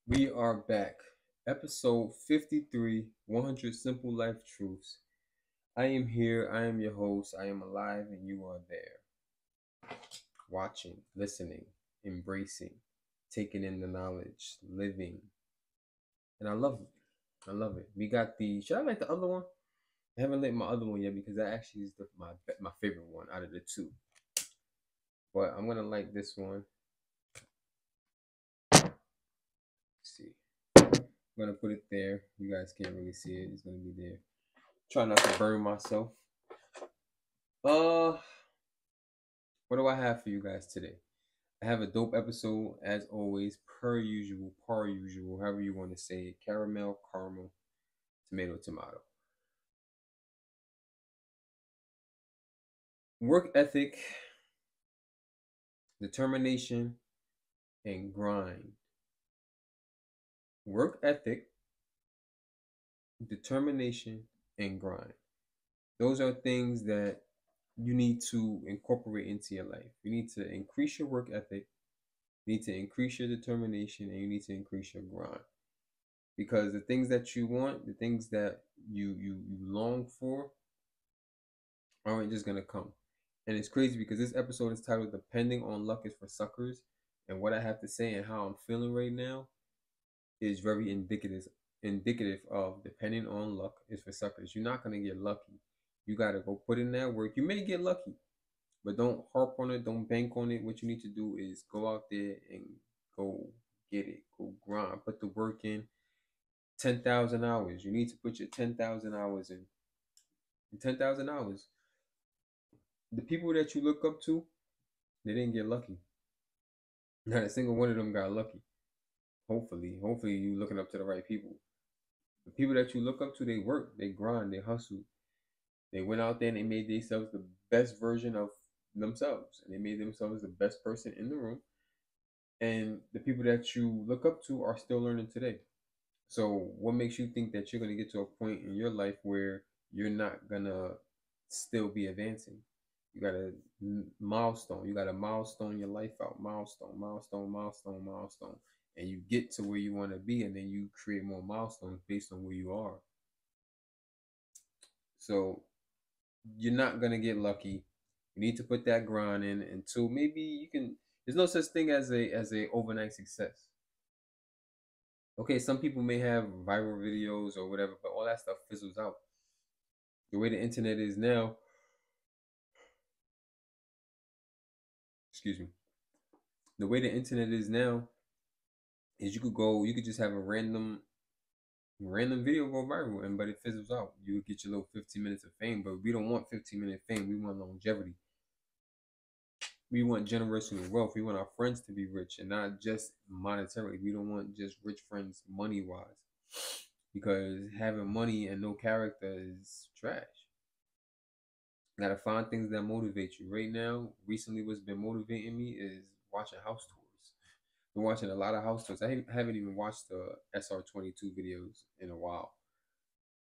We are back. Episode 53, 100 Simple Life Truths. I am here. I am your host. I am alive, and you are there. Watching, listening, embracing, taking in the knowledge, living. And I love it. I love it. We got the. Should I like the other one? I haven't liked my other one yet because that actually is my favorite one out of the two. But I'm going to like this one. Let's see. I'm going to put it there. You guys can't really see it. It's going to be there. Try not to burn myself. Uh, what do I have for you guys today? I have a dope episode as always, per usual, however you want to say it. Caramel, caramel, tomato, tomato. Work ethic, determination, and grind. Work ethic, determination, and grind. Those are things that you need to incorporate into your life. You need to increase your work ethic, you need to increase your determination, and you need to increase your grind. Because the things that you want, the things that you long for, aren't just gonna come. And it's crazy because this episode is titled "Depending on Luck is for Suckers," and what I have to say and how I'm feeling right now is very indicative of depending on luck is for suckers. You're not gonna get lucky. You gotta go put in that work. You may get lucky, but don't harp on it. Don't bank on it. What you need to do is go out there and go get it. Go grind. Put the work in. 10,000 hours. You need to put your 10,000 hours in. 10,000 hours. The people that you look up to, they didn't get lucky. Not a single one of them got lucky. Hopefully you looking up to the right people. The people that you look up to, they work, they grind, they hustle. They went out there and they made themselves the best version of themselves. And they made themselves the best person in the room. And the people that you look up to are still learning today. So what makes you think that you're gonna get to a point in your life where you're not gonna still be advancing? You got a milestone. You got to milestone your life out. Milestone, milestone, milestone, milestone. And you get to where you want to be, and then you create more milestones based on where you are. So you're not gonna get lucky. You need to put that grind in until maybe you can. There's no such thing as a overnight success. Okay, some people may have viral videos or whatever, but all that stuff fizzles out. The way the internet is now, excuse me, the way the internet is now is you could just have a random video go viral and but it fizzles out. You would get your little 15 minutes of fame, but we don't want 15-minute fame. We want longevity. We want generational wealth. We want our friends to be rich and not just monetarily. We don't want just rich friends money wise. Because having money and no character is trash. You gotta find things that motivate you. Right now, recently what's been motivating me is watching house tours. Been watching a lot of house tours. I haven't even watched the SR22 videos in a while.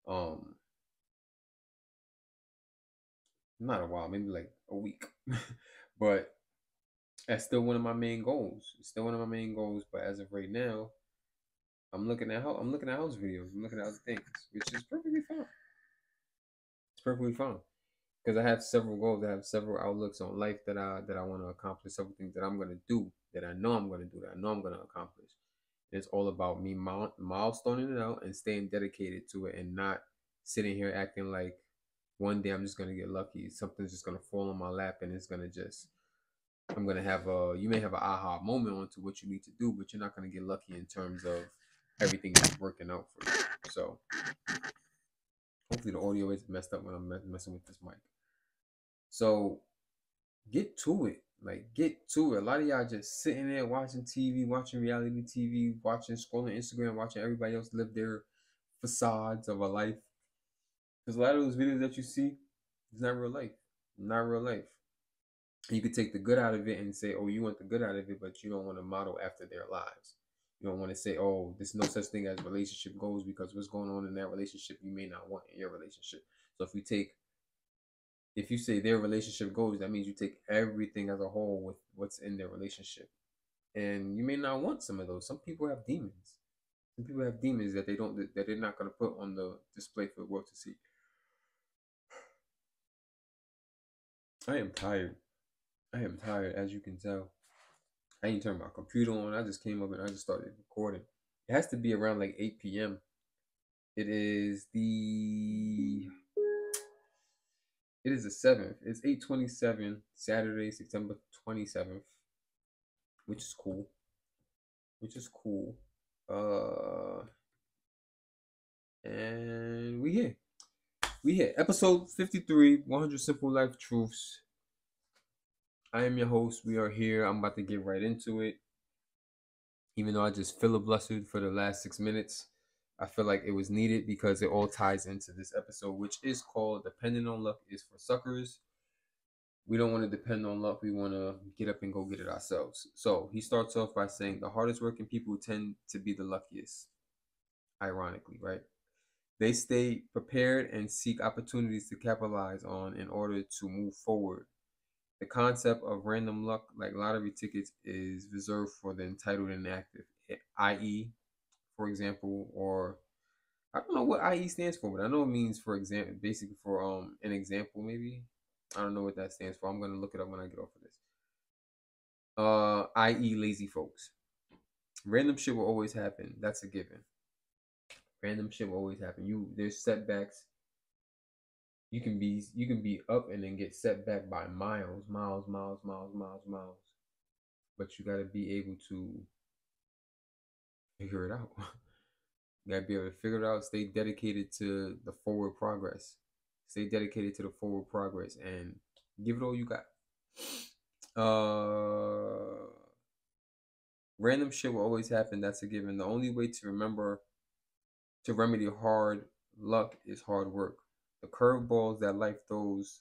Um, not a while, maybe like a week. But that's still one of my main goals. It's still one of my main goals. But as of right now, I'm looking at house videos. I'm looking at other things, which is perfectly fine. It's perfectly fine because I have several goals. I have several outlooks on life that I want to accomplish. Several things that I'm gonna do that I know I'm gonna do that I know I'm gonna accomplish. It's all about me milestoning it out and staying dedicated to it and not sitting here acting like one day I'm just gonna get lucky. Something's just gonna fall on my lap and it's gonna just I'm gonna have a you may have an aha moment onto what you need to do, but you're not gonna get lucky in terms of everything is working out for you. So hopefully the audio isn't messed up when I'm messing with this mic. So get to it. Like get to it. A lot of y'all just sitting there watching TV, watching reality TV, watching scrolling Instagram, watching everybody else live their facades of a life. Because a lot of those videos that you see, it's not real life. Not real life. You could take the good out of it and say, oh, you want the good out of it, but you don't want to model after their lives. You don't want to say, oh, there's no such thing as relationship goals because what's going on in that relationship you may not want in your relationship. So if you say their relationship goals, that means you take everything as a whole with what's in their relationship. and you may not want some of those. Some people have demons. Some people have demons that they're not going to put on the display for the world to see. I am tired. I am tired, as you can tell. I ain't turned my computer on. I just came up and I just started recording. It has to be around like 8 p.m. It is the 7th. It's 8:27 Saturday, September 27th, which is cool. Which is cool. And we here. We here. Episode 53, 100 Simple Life Truths. I am your host. We are here. I'm about to get right into it. Even though I just filibustered for the last 6 minutes, I feel like it was needed because it all ties into this episode, which is called Depending on Luck is for Suckers. We don't want to depend on luck. We want to get up and go get it ourselves. So he starts off by saying the hardest working people tend to be the luckiest. Ironically, right? They stay prepared and seek opportunities to capitalize on in order to move forward. The concept of random luck, like lottery tickets, is reserved for the entitled and active, i.e., for example, or I don't know what IE stands for, but I know it means for example, basically for an example maybe. I don't know what that stands for. I'm gonna look it up when I get off of this. I.e. lazy folks. Random shit will always happen. That's a given. Random shit will always happen. There's setbacks. You can be up and then get set back by miles. But you gotta be able to figure it out. You gotta be able to figure it out. Stay dedicated to the forward progress. Stay dedicated to the forward progress and give it all you got. Random shit will always happen. That's a given. The only way to remedy hard luck is hard work. The curveballs that life throws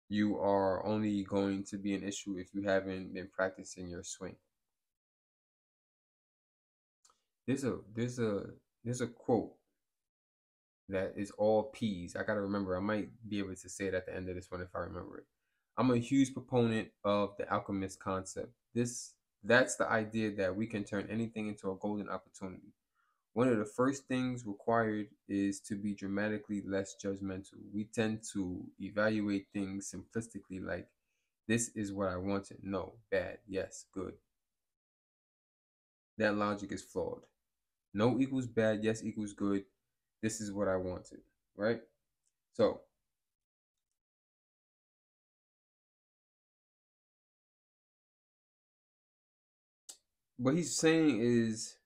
you are only going to be an issue if you haven't been practicing your swing. There's a quote that is all P's. I gotta remember. I might be able to say it at the end of this one if I remember it. I'm a huge proponent of the alchemist concept. That's the idea that we can turn anything into a golden opportunity. One of the first things required is to be dramatically less judgmental. We tend to evaluate things simplistically, like this is what I wanted. No, bad. Yes, good. That logic is flawed. No equals bad. Yes equals good. This is what I wanted, right? So, what he's saying is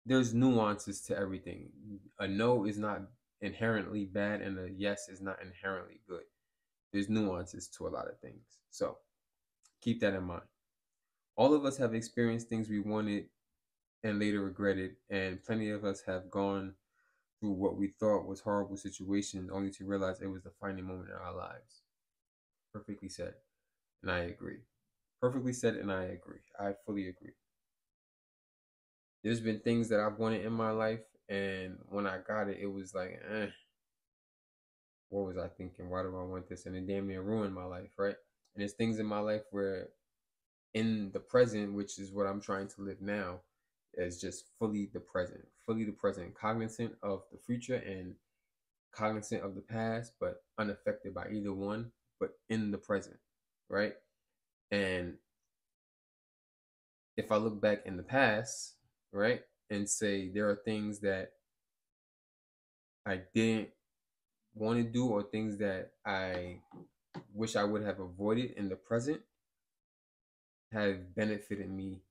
there's nuances to everything. A no is not inherently bad, and a yes is not inherently good. There's nuances to a lot of things. So, keep that in mind. All of us have experienced things we wanted and later regretted, and plenty of us have gone through what we thought was horrible situations only to realize it was the defining moment in our lives. Perfectly said, and I agree. Perfectly said, and I agree. I fully agree. There's been things that I've wanted in my life, and when I got it, it was like, what was I thinking? Why do I want this? And it damn near ruined my life, right? And there's things in my life where, in the present, which is what I'm trying to live now, is just fully the present, cognizant of the future and cognizant of the past, but unaffected by either one, but in the present, right? And if I look back in the past, right, and say there are things that I didn't want to do or things that I wish I would have avoided in the present, have benefited me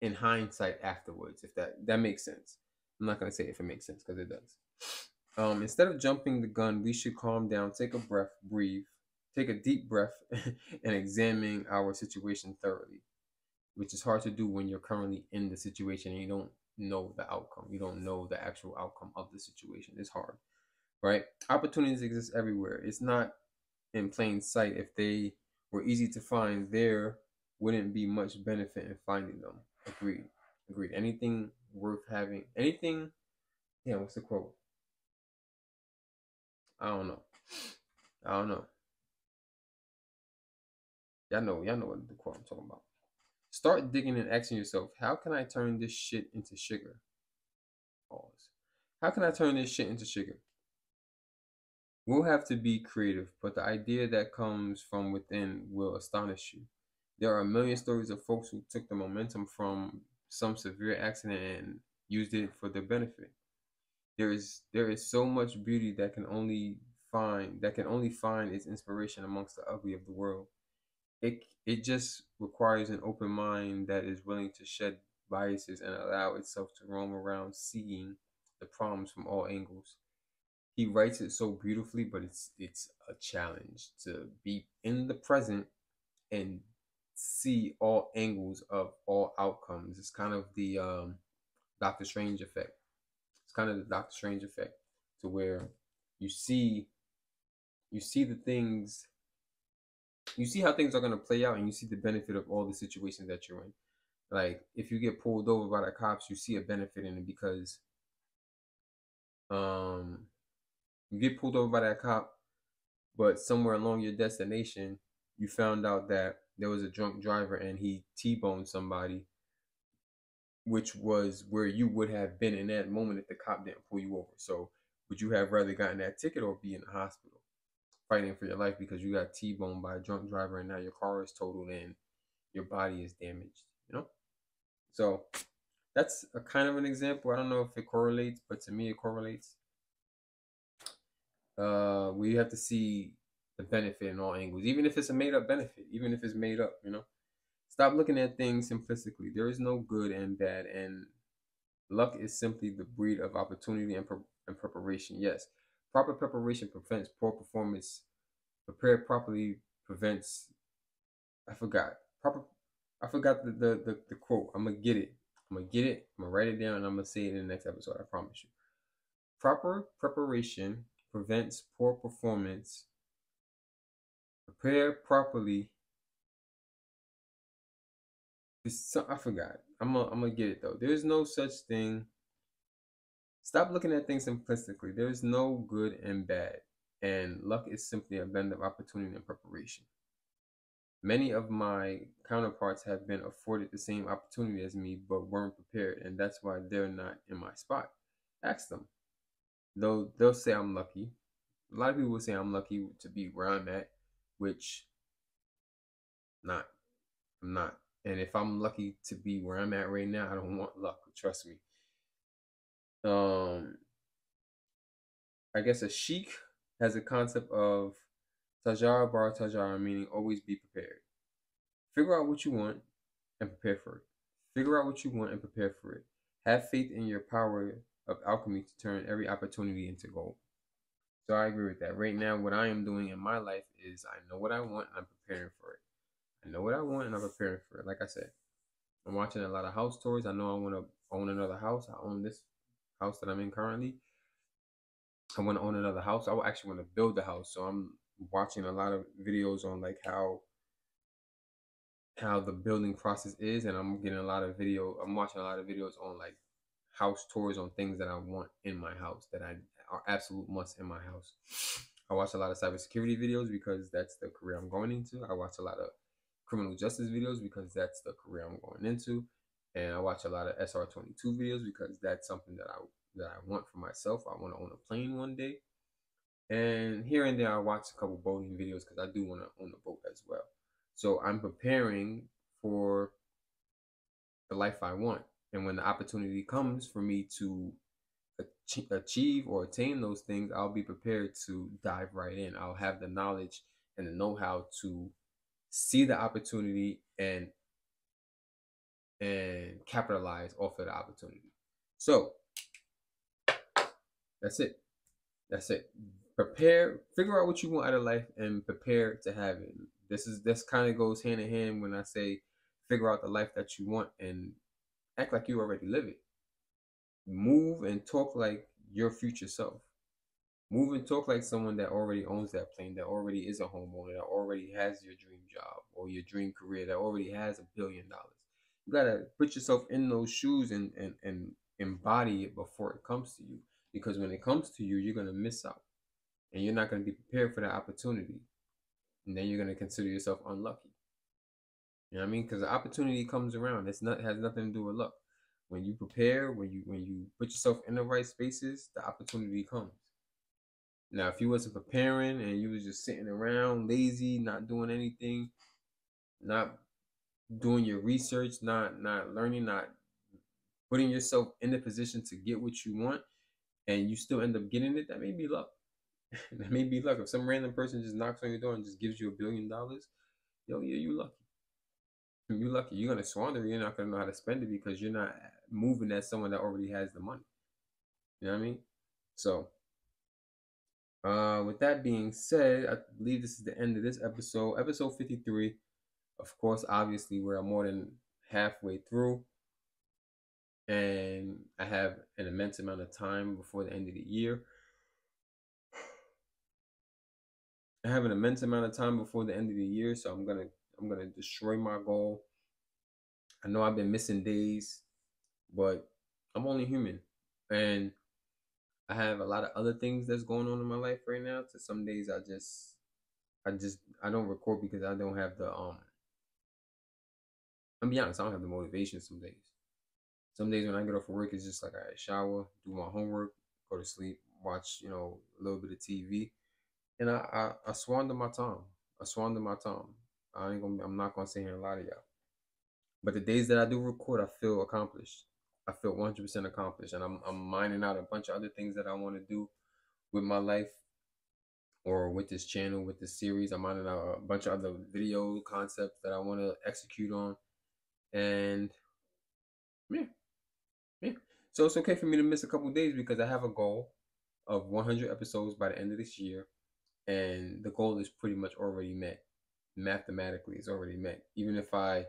in hindsight afterwards, if that makes sense. I'm not going to say if it makes sense because it does. Instead of jumping the gun, we should calm down, take a breath, breathe, take a deep breath, and examine our situation thoroughly, which is hard to do when you're currently in the situation and you don't know the outcome. You don't know the actual outcome of the situation. It's hard, right? Opportunities exist everywhere. It's not in plain sight. If they were easy to find, there wouldn't be much benefit in finding them. Agreed. Agreed. Anything worth having, anything, yeah, what's the quote? I don't know. Y'all know what the quote I'm talking about. Start digging and asking yourself, how can I turn this shit into sugar? Pause. How can I turn this shit into sugar? We'll have to be creative, but the idea that comes from within will astonish you. There are a million stories of folks who took the momentum from some severe accident and used it for their benefit. There is so much beauty that can only find its inspiration amongst the ugly of the world. It just requires an open mind that is willing to shed biases and allow itself to roam around seeing the problems from all angles. He writes it so beautifully, but it's a challenge to be in the present and see all angles of all outcomes. It's kind of the Doctor Strange effect. It's kind of the Doctor Strange effect, to where you see you see the things you see how things are going to play out, and you see the benefit of all the situations that you're in. Like, if you get pulled over by the cops, you see a benefit in it, because um you get pulled over by that cop, but somewhere along your destination you found out that there was a drunk driver and he T-boned somebody, which was where you would have been in that moment if the cop didn't pull you over. So would you have rather gotten that ticket or be in the hospital fighting for your life because you got T-boned by a drunk driver and now your car is totaled and your body is damaged, you know? So that's a kind of an example. I don't know if it correlates, but to me it correlates. We have to see the benefit in all angles, even if it's a made up benefit, even if it's made up, you know? Stop looking at things simplistically. There is no good and bad, and luck is simply the breed of opportunity and preparation. Yes, proper preparation prevents poor performance. Prepared properly prevents. I forgot. Proper. I forgot the quote. I'm gonna get it. I'm gonna get it. I'm gonna write it down, and I'm gonna say it in the next episode. I promise you. Proper preparation prevents poor performance. Prepare properly. I forgot. I'm gonna get it though. There's no such thing. Stop looking at things simplistically. There's no good and bad, and luck is simply a blend of opportunity and preparation. Many of my counterparts have been afforded the same opportunity as me, but weren't prepared, and that's why they're not in my spot. Ask them. Though they'll say I'm lucky. A lot of people will say I'm lucky to be where I'm at, which not. I'm not. And if I'm lucky to be where I'm at right now, I don't want luck. Trust me. Um, I guess a sheik has a concept of Tajara bar Tajara, meaning always be prepared. Figure out what you want and prepare for it. Figure out what you want and prepare for it. Have faith in your power of alchemy to turn every opportunity into gold. So I agree with that. Right now, what I am doing in my life is I know what I want and I'm preparing for it. I know what I want and I'm preparing for it. Like I said, I'm watching a lot of house tours. I know I want to own another house. I own this house that I'm in currently. I want to own another house. I actually want to build the house. So I'm watching a lot of videos on like how the building process is, and I'm watching a lot of videos on like house tours on things that I want in my house that I are absolute must in my house. I watch a lot of cybersecurity videos because that's the career I'm going into. I watch a lot of criminal justice videos because that's the career I'm going into. And I watch a lot of SR22 videos because that's something that I want for myself. I want to own a plane one day. And here and there, I watch a couple boating videos because I do want to own a boat as well. So I'm preparing for the life I want. And when the opportunity comes for me to achieve or attain those things, I'll be prepared to dive right in. I'll have the knowledge and the know-how to see the opportunity and capitalize off of the opportunity. So that's it. That's it. Prepare, figure out what you want out of life and prepare to have it. This kind of goes hand in hand when I say figure out the life that you want and act like you already live it. Move and talk like your future self. Move and talk like someone that already owns that plane, that already is a homeowner, that already has your dream job or your dream career, that already has $1 billion. You gotta put yourself in those shoes and embody it before it comes to you. Because when it comes to you, you're gonna miss out. And you're not gonna be prepared for that opportunity. And then you're gonna consider yourself unlucky. You know what I mean? Because the opportunity comes around. It's not has nothing to do with luck. When you prepare, when you put yourself in the right spaces, the opportunity comes. Now, if you wasn't preparing and you was just sitting around, lazy, not doing anything, not doing your research, not learning, not putting yourself in the position to get what you want, and you still end up getting it, that may be luck. That may be luck. If some random person just knocks on your door and just gives you $1 billion, yo, yeah, you lucky. You lucky. You're gonna squander it. You're not gonna know how to spend it because you're not moving as someone that already has the money. You know what I mean? So, with that being said, I believe this is the end of this episode, episode 53. Of course, obviously, we're more than halfway through, and I have an immense amount of time before the end of the year. I have an immense amount of time before the end of the year, so I'm gonna destroy my goal. I know I've been missing days, but I'm only human, and I have a lot of other things that's going on in my life right now. So some days I don't record because I don't have the I'm be honest, I don't have the motivation some days. Some days when I get off of work, it's just like I shower, do my homework, go to sleep, watch, a little bit of TV. And I squander my time. I squander my time. I'm not gonna sit here and lie to y'all. But the days that I do record, I feel accomplished. I feel 100% accomplished, and I'm mining out a bunch of other things that I want to do with my life or with this channel, with this series. I'm mining out a bunch of other video concepts that I want to execute on, and yeah, yeah. So it's okay for me to miss a couple days because I have a goal of 100 episodes by the end of this year, and the goal is pretty much already met. Mathematically, it's already met. Even if I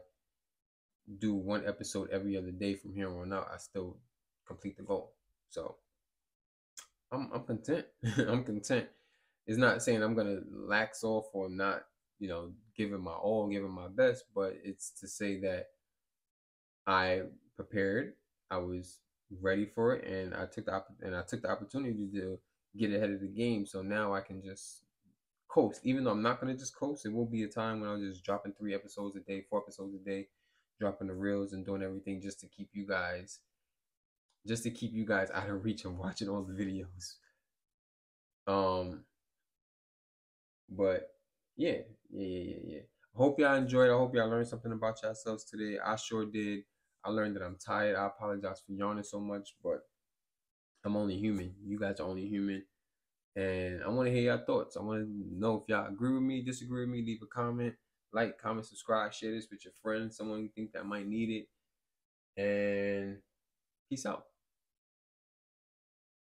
do one episode every other day from here on out, I still complete the goal. So I'm content. I'm content. It's not saying I'm gonna lax off or not, giving my all, giving my best, but it's to say that I prepared, I was ready for it, and I took the opportunity to get ahead of the game. So now I can just coast. Even though I'm not gonna just coast, it will be a time when I'm just dropping 3 episodes a day, 4 episodes a day, dropping the reels and doing everything just to keep you guys out of reach of watching all the videos. Um, but yeah, yeah. I hope y'all enjoyed. I hope y'all learned something about yourselves today. I sure did. I learned that I'm tired. I apologize for yawning so much, but I'm only human. You guys are only human. And I want to hear your thoughts. I want to know if y'all agree with me, disagree with me. Leave a comment, like, comment, subscribe, share this with your friends, someone you think that might need it. And peace out.